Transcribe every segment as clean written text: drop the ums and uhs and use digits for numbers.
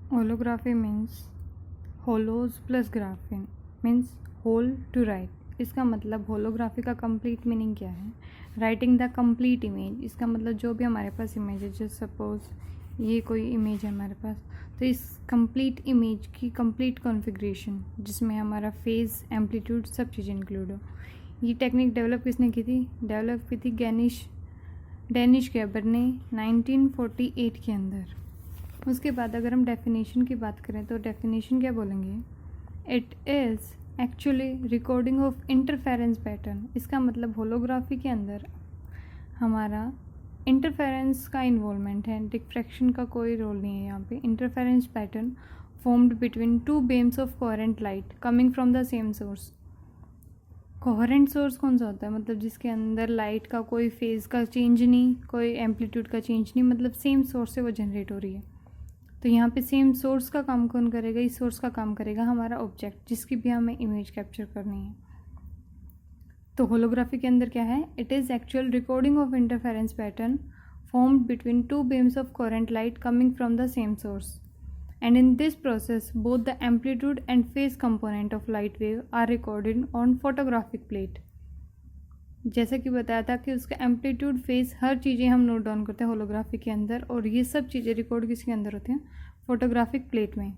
Holography means holos plus graphein means whole to write. इसका मतलब holography का complete meaning क्या है? Writing the complete image. इसका मतलब जो भी हमारे पास इमेज है, जैसे सपोज ये कोई इमेज है हमारे पास, तो इस कंप्लीट इमेज की कंप्लीट कॉन्फ़िगरेशन जिसमें हमारा फेस, एम्पलीट्यूड, सब चीज़ें इंक्लूड हो। ये टेक्निक डेवलप किसने की थी? डेवलप की थी डेनिश गैबर ने 1948 के अंदर। उसके बाद अगर हम डेफिनेशन की बात करें तो डेफिनेशन क्या बोलेंगे? It is actually recording of interference pattern. इसका मतलब होलोग्राफी के अंदर हमारा इंटरफेरेंस का इन्वॉल्वमेंट है, डिफ्रैक्शन का कोई रोल नहीं है यहाँ पे। Interference pattern formed between two beams of coherent light coming from the same source. Coherent source कौन सा होता है? मतलब जिसके अंदर लाइट का कोई फेज का चेंज नहीं, कोई एम्पलीट्यूड का चेंज नहीं, मतलब सेम सोर्स से वो जनरेट हो रही है। तो यहाँ पे सेम सोर्स का काम कौन करेगा? इस सोर्स का काम करेगा हमारा ऑब्जेक्ट, जिसकी भी हमें इमेज कैप्चर करनी है। तो होलोग्राफी के अंदर क्या है? It is actual recording of interference pattern formed between two beams of coherent light coming from the same source, and in this process both the amplitude and phase component of light wave are recorded on photographic plate। जैसा कि बताया था कि उसका amplitude, face, हर चीज़ें हम note down करते हैं होलोग्राफी के अंदर, और ये सब चीज़ें रिकॉर्ड किसके अंदर होती हैं? फोटोग्राफिक प्लेट में।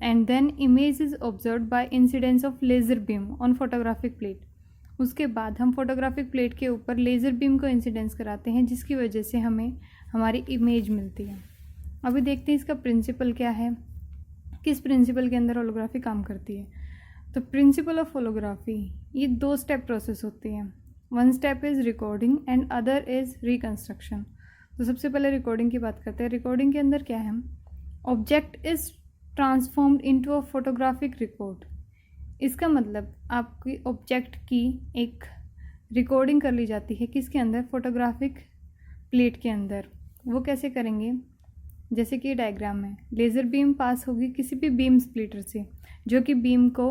And then image is observe by incidence of laser beam on photographic plate. उसके बाद हम फोटोग्राफिक प्लेट के ऊपर लेज़र बीम को इंसिडेंस कराते हैं, जिसकी वजह से हमें हमारी इमेज मिलती है। अभी देखते हैं इसका प्रिंसिपल क्या है, किस प्रिंसिपल के अंदर होलोग्राफी काम करती है। तो प्रिंसिपल ऑफ होलोग्राफी, ये 2 स्टेप प्रोसेस होती है। 1 step is recording and other is reconstruction. तो सबसे पहले रिकॉर्डिंग की बात करते हैं। रिकॉर्डिंग के अंदर क्या है? Object is transformed into a photographic record. इसका मतलब आपकी ऑब्जेक्ट की एक रिकॉर्डिंग कर ली जाती है किसके अंदर? फोटोग्राफिक प्लेट के अंदर। वो कैसे करेंगे? जैसे कि डायग्राम है, लेज़र बीम पास होगी किसी भी बीम स्प्लिटर से, जो कि बीम को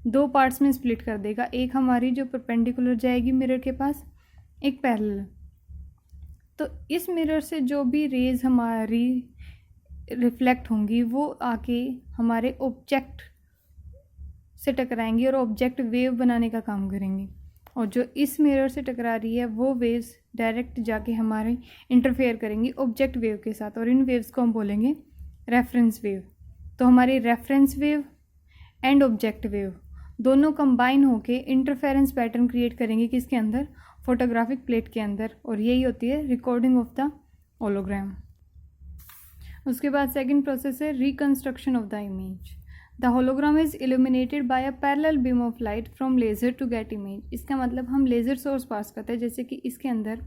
2 पार्ट्स में स्प्लिट कर देगा। एक हमारी जो परपेंडिकुलर जाएगी मिरर के पास, एक पैरेलल। तो इस मिरर से जो भी रेज हमारी रिफ्लेक्ट होंगी वो आके हमारे ऑब्जेक्ट से टकराएंगी और ऑब्जेक्ट वेव बनाने का काम करेंगी। और जो इस मिरर से टकरा रही है वो वेव्स डायरेक्ट जाके हमारे इंटरफेयर करेंगी ऑब्जेक्ट वेव के साथ, और इन वेव्स को हम बोलेंगे रेफरेंस वेव। तो हमारी reference wave and object wave दोनों कंबाइन होके इंटरफेरेंस पैटर्न क्रिएट करेंगे किसके अंदर? फोटोग्राफिक प्लेट के अंदर। और यही होती है रिकॉर्डिंग ऑफ द होलोग्राम। उसके बाद सेकेंड प्रोसेस है reconstruction of the image. The hologram is illuminated by a parallel beam of light from laser to get image. इसका मतलब हम लेज़र सोर्स पास करते हैं, जैसे कि इसके अंदर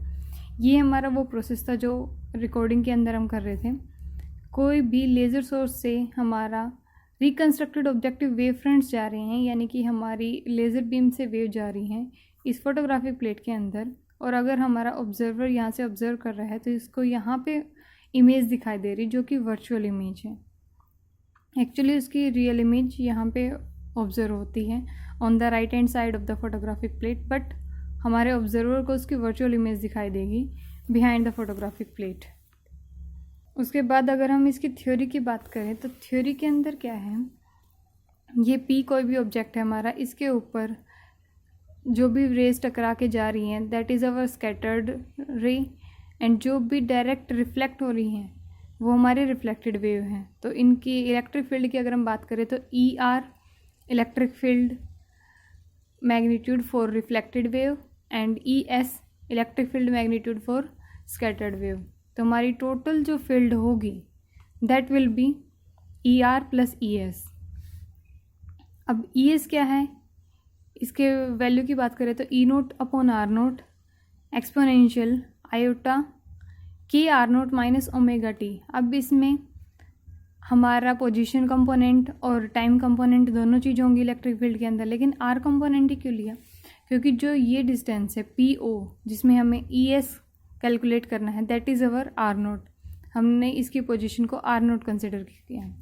ये हमारा वो प्रोसेस था जो रिकॉर्डिंग के अंदर हम कर रहे थे। कोई भी लेज़र सोर्स से हमारा रिकन्स्ट्रक्टेड ऑब्जेक्टिव वेव फ्रंट्स जा रहे हैं, यानी कि हमारी लेज़र बीम से वेव जा रही हैं इस फोटोग्राफिक प्लेट के अंदर। और अगर हमारा ऑब्जर्वर यहाँ से ऑब्जर्व कर रहा है तो इसको यहाँ पे इमेज दिखाई दे रही, जो कि वर्चुअल इमेज है। एक्चुअली उसकी रियल इमेज यहाँ पे ऑब्जर्व होती है on the right hand side of the photographic plate, but हमारे ऑब्जर्वर को उसकी वर्चुअल इमेज दिखाई देगी बिहाइंड द फोटोग्राफिक प्लेट। उसके बाद अगर हम इसकी थ्योरी की बात करें तो थ्योरी के अंदर क्या है? ये पी कोई भी ऑब्जेक्ट है हमारा, इसके ऊपर जो भी रेज टकरा के जा रही हैं दैट इज़ अवर स्कैटर्ड रे, एंड जो भी डायरेक्ट रिफ्लेक्ट हो रही हैं वो हमारे रिफ्लेक्टेड वेव हैं। तो इनकी इलेक्ट्रिक फील्ड की अगर हम बात करें तो E R electric field magnitude for reflected wave and E S electric field magnitude for scattered wave. तो हमारी टोटल जो फील्ड होगी that will be E R plus E S. अब ई एस क्या है? इसके वैल्यू की बात करें तो e naught upon are naught exponential iota k are naught minus omega t. अब इसमें हमारा पोजीशन कंपोनेंट और टाइम कंपोनेंट दोनों चीज़ होंगी इलेक्ट्रिक फील्ड के अंदर, लेकिन आर कंपोनेंट ही क्यों लिया? क्योंकि जो ये डिस्टेंस है पी ओ जिसमें हमें ई एस कैलकुलेट करना है that is our R naught. हमने इसकी पोजीशन को आर नोट कंसिडर किया है।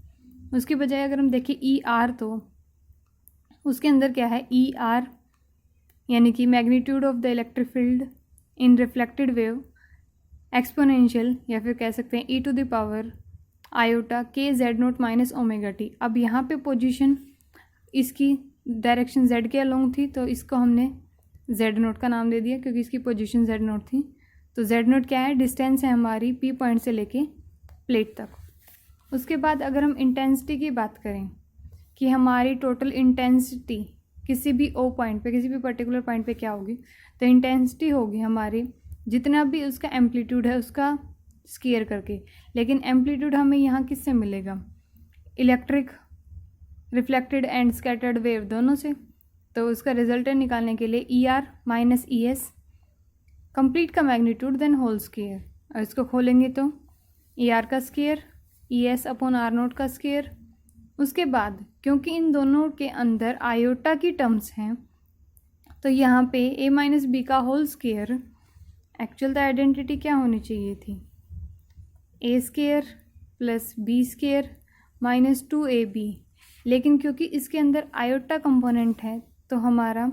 उसके बजाय अगर हम देखें ई आर, तो उसके अंदर क्या है? ई आर यानी कि magnitude of the electric field in reflected wave exponential, या फिर कह सकते हैं ई टू द पावर आयोटा के Z naught minus omega t. अब यहाँ पे पोजीशन इसकी डायरेक्शन जेड के अलोंग थी, तो इसको हमने जेड नोट का नाम दे दिया क्योंकि इसकी पोजीशन जेड नोट थी। तो जेड नोट क्या है, डिस्टेंस है हमारी पी पॉइंट से लेके प्लेट तक। उसके बाद अगर हम इंटेंसिटी की बात करें कि हमारी टोटल इंटेंसिटी किसी भी ओ पॉइंट पे, किसी भी पर्टिकुलर पॉइंट पे क्या होगी, तो इंटेंसिटी होगी हमारी जितना भी उसका एम्पलीट्यूड है उसका स्क्वायर करके। लेकिन एम्पलीट्यूड हमें यहाँ किससे मिलेगा, electric reflected and scattered wave दोनों से। तो उसका रिजल्टेंट निकालने के लिए E R minus E S complete का मैग्नीट्यूड देन होल स्क्वायर। और इसको खोलेंगे तो ई आर का square E S upon are naught का स्क्वायर। उसके बाद क्योंकि इन दोनों के अंदर आयोटा की टर्म्स हैं, तो यहाँ पे ए माइनस बी का होल स्क्वायर, एक्चुअल तो आइडेंटिटी क्या होनी चाहिए थी, a square plus b square minus 2ab। लेकिन क्योंकि इसके अंदर आयोटा कंपोनेंट है तो हमारा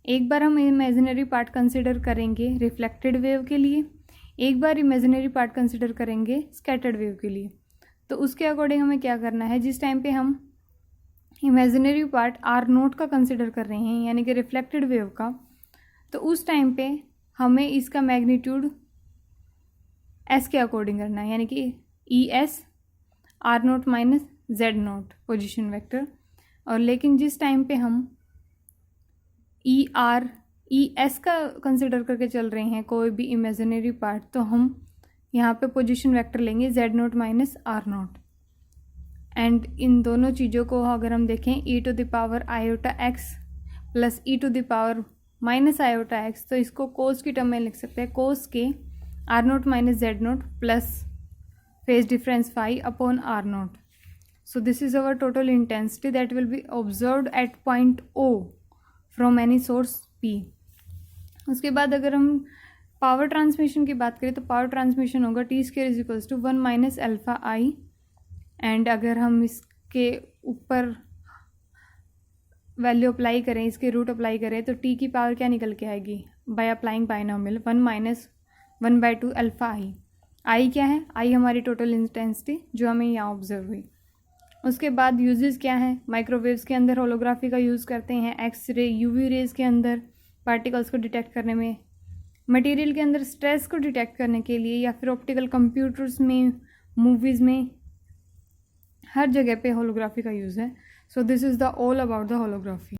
एक बार हम इमेजिनरी पार्ट कंसिडर करेंगे रिफ्लेक्टेड वेव के लिए, एक बार इमेजिनरी पार्ट कंसिडर करेंगे स्कैटर्ड वेव के लिए। तो उसके अकॉर्डिंग हमें क्या करना है, जिस टाइम पे हम इमेजिनरी पार्ट आर नोट का कंसिडर कर रहे हैं यानी कि रिफ्लेक्टेड वेव का, तो उस टाइम पे हमें इसका मैग्नीट्यूड एस के अकॉर्डिंग करना है, यानी कि E S R naught minus Z note position vector. और लेकिन जिस टाइम पे हम ई आर ई एस का कंसिडर करके चल रहे हैं कोई भी इमेजिनरी पार्ट, तो हम यहाँ पे पोजीशन वेक्टर लेंगे z naught minus r naught. And इन दोनों चीज़ों को अगर हम देखें e to the power iota x plus e to the power minus iota x, तो इसको कोस की टर्म में लिख सकते हैं, कोस के are naught minus Z naught plus phase difference phi upon are naught. So this is our total intensity that will be observed at point O from any source P. उसके बाद अगर हम power transmission की बात करें तो power transmission होगा T square is equals to 1 minus alpha I. And अगर हम इसके ऊपर वैल्यू अप्लाई करें, इसके रूट अप्लाई करें, तो टी की पावर क्या निकल के आएगी by applying binomial 1 minus 1/2 alpha I. I क्या है, आई हमारी टोटल इंटेंसिटी जो हमें यहाँ ऑब्जर्व हुई। उसके बाद यूजेस क्या है, माइक्रोवेव्स के अंदर होलोग्राफी का यूज़ करते हैं, एक्स रे यूवी रेज के अंदर पार्टिकल्स को डिटेक्ट करने में, मटेरियल के अंदर स्ट्रेस को डिटेक्ट करने के लिए, या फिर ऑप्टिकल कंप्यूटर्स में, मूवीज़ में, हर जगह पे होलोग्राफी का यूज़ है। So this is the all about the holography.